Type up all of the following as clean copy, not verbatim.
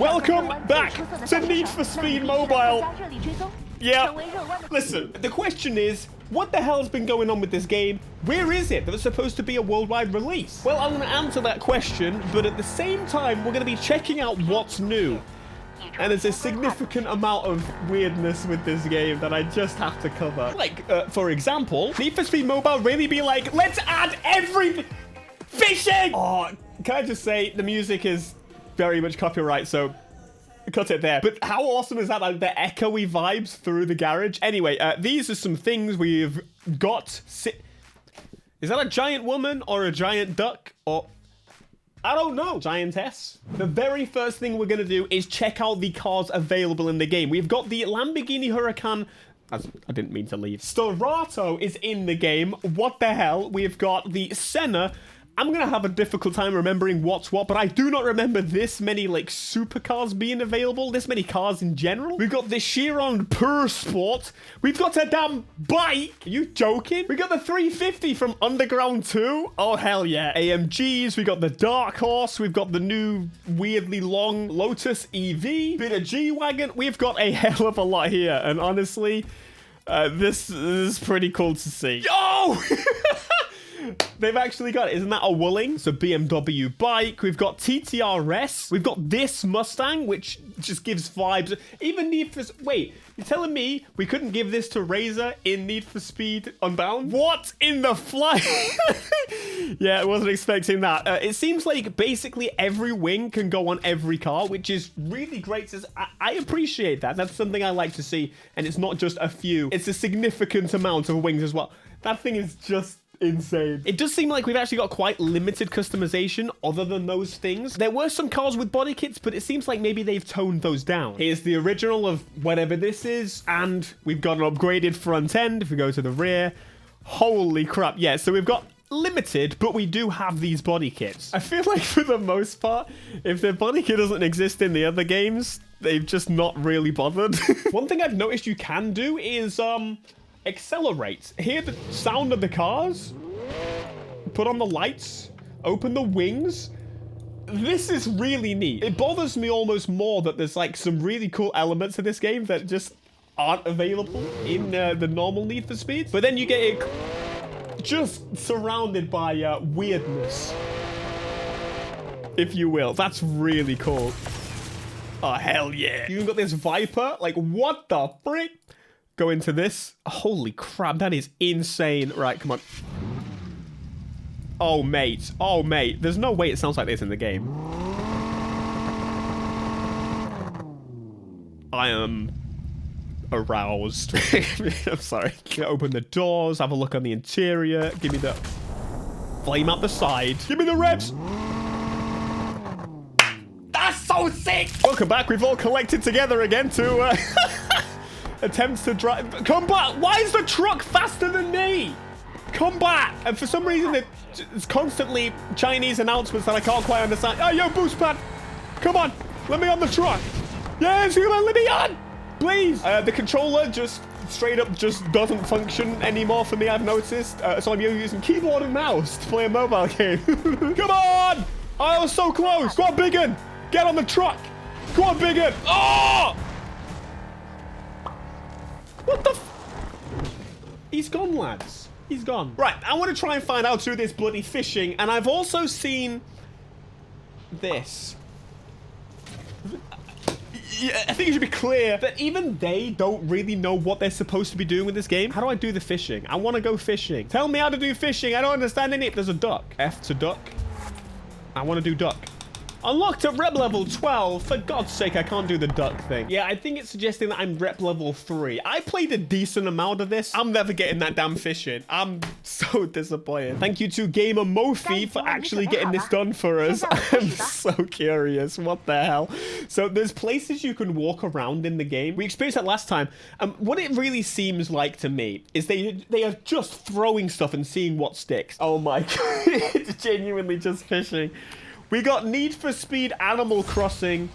Welcome back to Need for Speed Mobile. Yeah, listen, the question is, what the hell's been going on with this game? Where is it that it's supposed to be a worldwide release? Well, I'm going to answer that question, but at the same time, we're going to be checking out what's new. And there's a significant amount of weirdness with this game that I just have to cover. Like, for example, Need for Speed Mobile really be like, let's add everything. Fishing! Oh, can I just say, the music is very much copyright, so cut it there. But how awesome is that? Like the echoey vibes through the garage. Anyway, these are some things we've got. Is that a giant woman or a giant duck? Or I don't know. Giantess. The very first thing we're going to do is check out the cars available in the game. We've got the Lamborghini Huracan. I didn't mean to leave. Storato is in the game. What the hell? We've got the Senna. I'm going to have a difficult time remembering what's what, but I do not remember this many, like, supercars being available. This many cars in general. We've got the Chiron Pure Sport. We've got a damn bike. Are you joking? We got the 350 from Underground 2. Oh, hell yeah. AMGs. We got the Dark Horse. We've got the new weirdly long Lotus EV. Bit of G-Wagon. We've got a hell of a lot here. And honestly, this is pretty cool to see. Yo! They've actually got it. Isn't that a Wooling? It's a BMW bike. We've got TTRS. We've got this Mustang, which just gives vibes. Even Need for... Wait, you're telling me we couldn't give this to Razor in Need for Speed Unbound? What in the fly? Yeah, I wasn't expecting that. It seems like basically every wing can go on every car, which is really great. I appreciate that. That's something I like to see. And it's not just a few. It's a significant amount of wings as well. That thing is just insane. It does seem like we've actually got quite limited customization other than those things. There were some cars with body kits, but it seems like maybe they've toned those down. Here's the original of whatever this is, and we've got an upgraded front end. If we go to the rear, holy crap. Yeah, so we've got limited, but we do have these body kits. I feel like for the most part, if their body kit doesn't exist in the other games, they've just not really bothered. One thing I've noticed you can do is, accelerate. Hear the sound of the cars. Put on the lights. Open the wings. This is really neat. It bothers me almost more that there's like some really cool elements of this game that just aren't available in the normal Need for Speed. But then you get it just surrounded by weirdness, if you will. That's really cool. Oh, hell yeah. You even got this Viper. Like, what the frick? Go into this. Holy crap, that is insane. Right, come on. Oh, mate. Oh, mate. There's no way it sounds like this in the game. I am aroused. I'm sorry. Open the doors, have a look on the interior. Give me the flame out the side. Give me the revs. That's so sick. Welcome back. We've all collected together again to... attempts to drive. Come back. Why is the truck faster than me? Come back. And for some reason, it's constantly Chinese announcements that I can't quite understand. Oh, yo, boost pad. Come on. Let me on the truck. Yes, come on. Let me on. Please. The controller just straight up just doesn't function anymore for me, I've noticed. So I'm using keyboard and mouse to play a mobile game. Come on. I was so close. Go on, Biggin. Get on the truck. Go on, Biggin. Oh! What the He's gone, lads. He's gone. Right, I want to try and find out through this bloody fishing, and I've also seen this. Yeah, I think it should be clear that even they don't really know what they're supposed to be doing with this game. How do I do the fishing? I want to go fishing. Tell me how to do fishing. I don't understand any. There's a duck. F to duck. I want to do duck. Unlocked at rep level 12. For God's sake, I can't do the duck thing. Yeah, I think it's suggesting that I'm rep level 3. I played a decent amount of this. I'm never getting that damn fish in. I'm so disappointed. Thank you to Gamer Mofi for actually getting this done for us. I'm so curious. What the hell? So there's places you can walk around in the game. We experienced that last time. What it really seems like to me is they are just throwing stuff and seeing what sticks. Oh my God. It's genuinely just fishing. We got Need for Speed Animal Crossing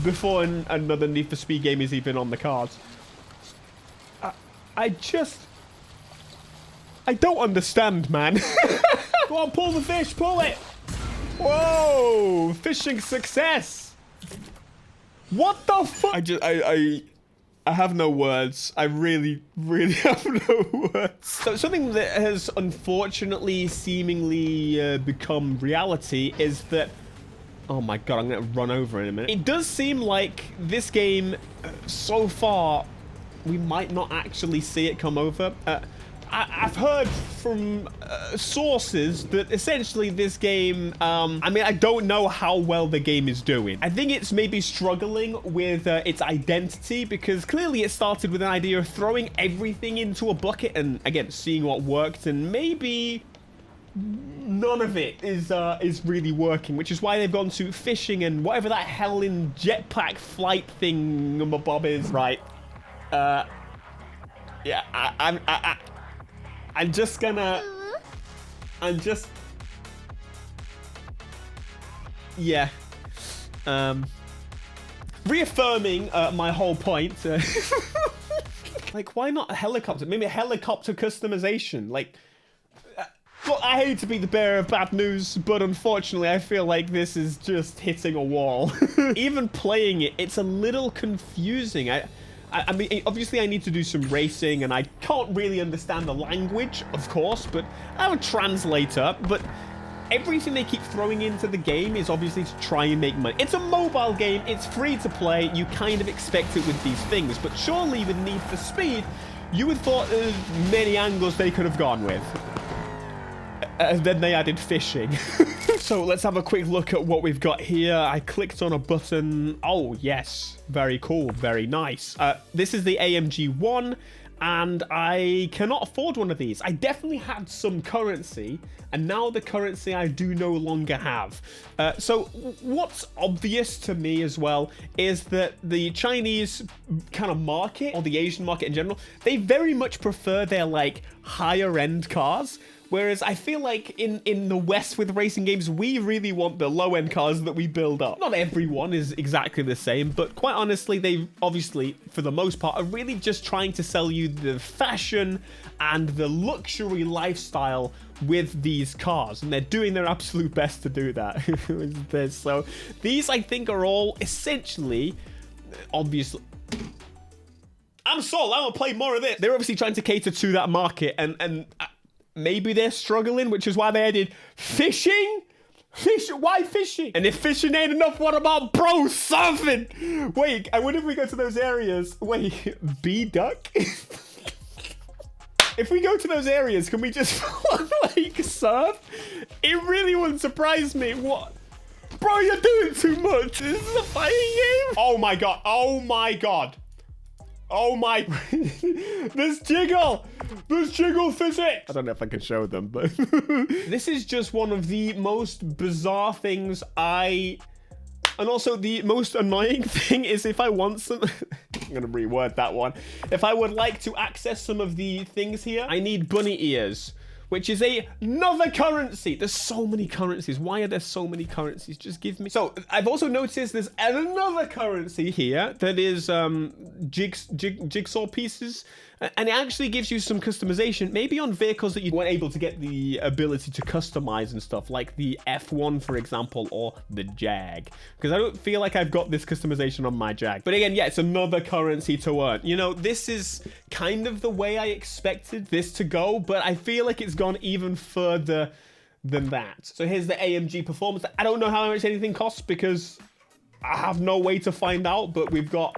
before another Need for Speed game is even on the cards. I don't understand, man. Go on, pull the fish, pull it. Whoa, fishing success. What the fuck? I have no words. I really, really have no words. So something that has unfortunately seemingly become reality is that... Oh my god, I'm going to run over in a minute. It does seem like this game, so far, we might not actually see it come over. I've heard from sources that essentially this game, I mean, I don't know how well the game is doing. I think it's maybe struggling with its identity because clearly it started with an idea of throwing everything into a bucket and, again, seeing what worked, and maybe none of it is really working, which is why they've gone to fishing and whatever that hell in jetpack flight thing bob is. Right. Yeah, I'm just gonna... Yeah. Reaffirming my whole point. Like, why not a helicopter? Maybe a helicopter customization. Like, look, I hate to be the bearer of bad news, but unfortunately, I feel like this is just hitting a wall. Even playing it, it's a little confusing. I mean, obviously I need to do some racing, and I can't really understand the language, of course, but I have a translator. But everything they keep throwing into the game is obviously to try and make money. It's a mobile game. It's free to play. You kind of expect it with these things. But surely with Need for Speed, you would have thought there's many angles they could have gone with. And then they added fishing. So let's have a quick look at what we've got here. I clicked on a button. Oh, yes. Very cool. Very nice. This is the AMG 1, and I cannot afford one of these. I definitely had some currency, and now the currency I do no longer have. So what's obvious to me as well is that the Chinese kind of market, or the Asian market in general, they very much prefer their, like, higher-end cars. Whereas I feel like in the West with racing games, we really want the low-end cars that we build up. Not everyone is exactly the same, but quite honestly, they obviously, for the most part, are really just trying to sell you the fashion and the luxury lifestyle with these cars. And they're doing their absolute best to do that. So these, I think, are all essentially, obviously... I'm sold. I want to play more of this. They're obviously trying to cater to that market, and maybe they're struggling, which is why they added fishing? Why fishing? And if fishing ain't enough, what about bro surfing? Wait, I wonder if we go to those areas. Wait, bee duck? If we go to those areas, can we just like surf? It really wouldn't surprise me. What? Bro, you're doing too much. This is a fighting game? Oh my god. Oh my god. Oh my, there's jiggle physics. I don't know if I can show them, but this is just one of the most bizarre things and also the most annoying thing is if I want some, I'm gonna reword that one. If I would like to access some of the things here, I need bunny ears, which is another currency. There's so many currencies. Why are there so many currencies? Just give me... So, I've also noticed there's another currency here that is jigsaw pieces. And it actually gives you some customization, maybe on vehicles that you weren't able to get the ability to customize and stuff, like the F1, for example, or the Jag. Because I don't feel like I've got this customization on my Jag. But again, yeah, it's another currency to earn. You know, this is kind of the way I expected this to go, but I feel like it's gone even further than that. So here's the AMG performance. I don't know how much anything costs because I have no way to find out, but we've got...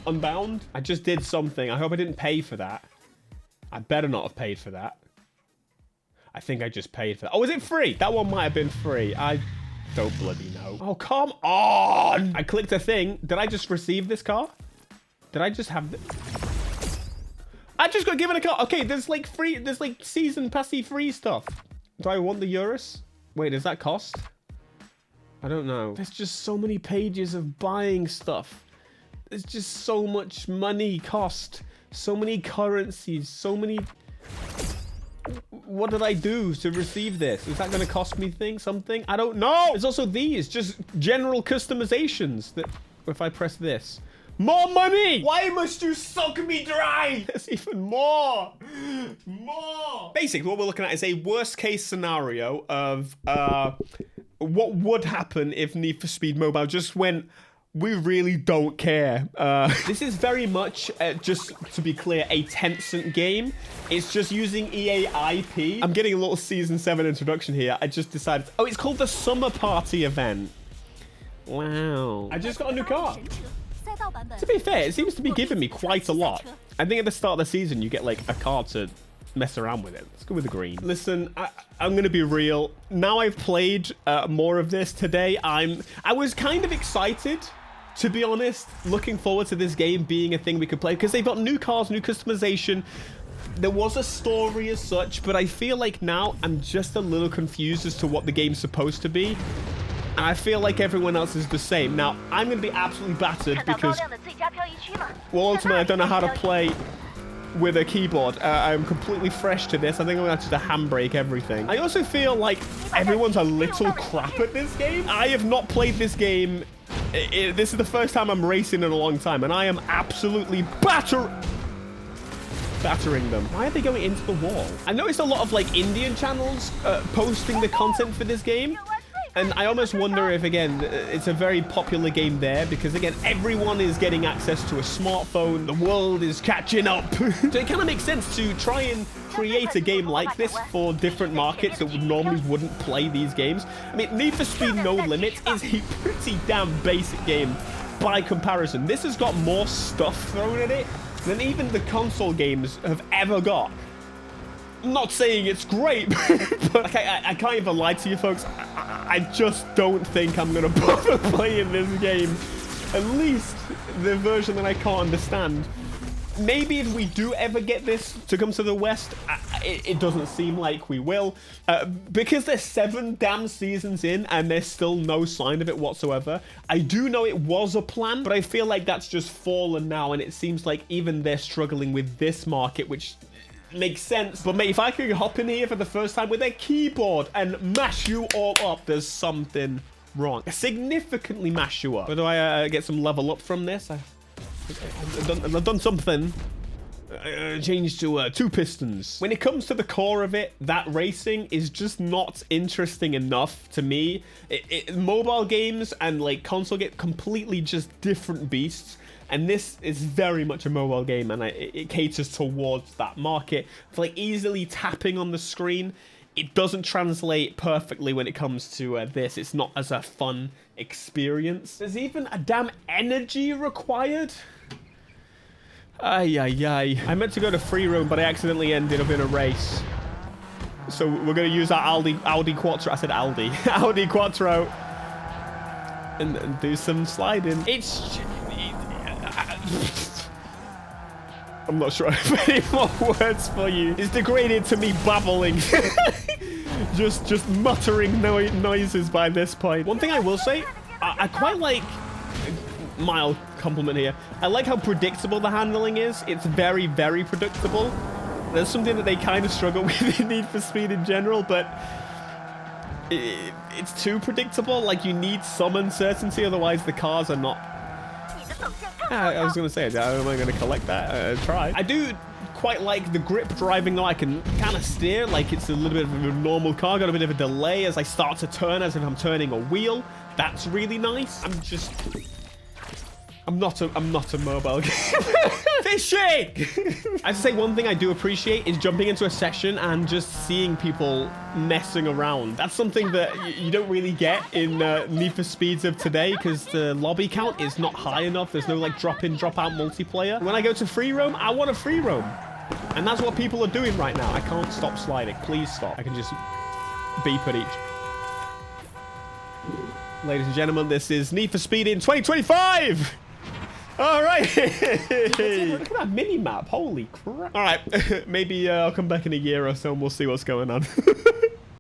Unbound. I just did something. I hope I didn't pay for that. I better not have paid for that. I think I just paid for that. Oh, was it free? That one might have been free. I don't bloody know. Oh, come on. I clicked a thing. Did I just receive this car? Did I just have this? I just got given a car. Okay, there's like free. There's like season passy free stuff. Do I want the Urus? Wait, does that cost? I don't know. There's just so many pages of buying stuff. There's just so much money cost, so many currencies, so many... What did I do to receive this? Is that going to cost me something? I don't know. There's also these, just general customizations that if I press this. More money! Why must you suck me dry? There's even more. More. Basically, what we're looking at is a worst case scenario of what would happen if Need for Speed Mobile just went, we really don't care. This is very much, just to be clear, a Tencent game. It's just using EA IP. I'm getting a little Season 7 introduction here. I just decided, oh, it's called the Summer Party event. Wow. I just got a new car. To be fair, it seems to be giving me quite a lot. I think at the start of the season, you get like a car to mess around with it. Let's go with the green. Listen, I'm gonna be real. Now I've played more of this today. I was kind of excited, to be honest, looking forward to this game being a thing we could play because they've got new cars, new customization. There was a story as such, but I feel like now I'm just a little confused as to what the game's supposed to be. And I feel like everyone else is the same. Now, I'm going to be absolutely battered because, well, ultimately, I don't know how to play with a keyboard. I'm completely fresh to this. I think I'm going to have to handbrake everything. I also feel like everyone's a little crap at this game. I have not played this game. This is the first time I'm racing in a long time, and I am absolutely battering them. Why are they going into the wall? I noticed a lot of, like, Indian channels posting the content for this game. And I almost wonder if, again, it's a very popular game there because, again, everyone is getting access to a smartphone. The world is catching up. So it kind of makes sense to try and create a game like this for different markets that normally wouldn't play these games. I mean, Need for Speed No Limits is a pretty damn basic game by comparison. This has got more stuff thrown at it than even the console games have ever got. I'm not saying it's great, but I can't even lie to you folks. I just don't think I'm going to bother playing this game. At least the version that I can't understand. Maybe if we do ever get this to come to the West, it doesn't seem like we will. Because there's 7 damn seasons in and there's still no sign of it whatsoever. I do know it was a plan, but I feel like that's just fallen now. And it seems like even they're struggling with this market, which makes sense. But mate, if I could hop in here for the first time with a keyboard and mash you all up, there's something wrong. Significantly mash you up. But do I get some level up from this? I've done something. Changed to 2 pistons. When it comes to the core of it, that racing is just not interesting enough to me. Mobile games and like console get completely just different beasts. And this is very much a mobile game, and it caters towards that market. For like easily tapping on the screen, it doesn't translate perfectly when it comes to this. It's not as a fun experience. There's even a damn energy required. Ay, ay, ay. I meant to go to free roam, but I accidentally ended up in a race. So we're going to use our Audi Quattro. I said Aldi. Audi Quattro. And do some sliding. I'm not sure I have any more words for you. It's degraded to me babbling. just muttering noises by this point. One thing I will say, I quite like, mild compliment here, I like how predictable the handling is. It's very, very predictable. There's something that they kind of struggle with in Need for Speed in general, but it's too predictable. Like, you need some uncertainty, otherwise the cars are not... I was going to say, am I going to collect that? Try. I do quite like the grip driving, though. I can kind of steer like it's a little bit of a normal car. Got a bit of a delay as I start to turn, as if I'm turning a wheel. That's really nice. I'm not a mobile game. Fishing! I have to say, one thing I do appreciate is jumping into a session and just seeing people messing around. That's something that you don't really get in Need for Speeds of today because the lobby count is not high enough. There's no like drop-in, drop-out multiplayer. When I go to free roam, I want a free roam. And that's what people are doing right now. I can't stop sliding. Please stop. I can just beep at each. Ladies and gentlemen, this is Need for Speed in 2025! All right. Look at that mini map. Holy crap. All right. Maybe I'll come back in a year or so and we'll see what's going on.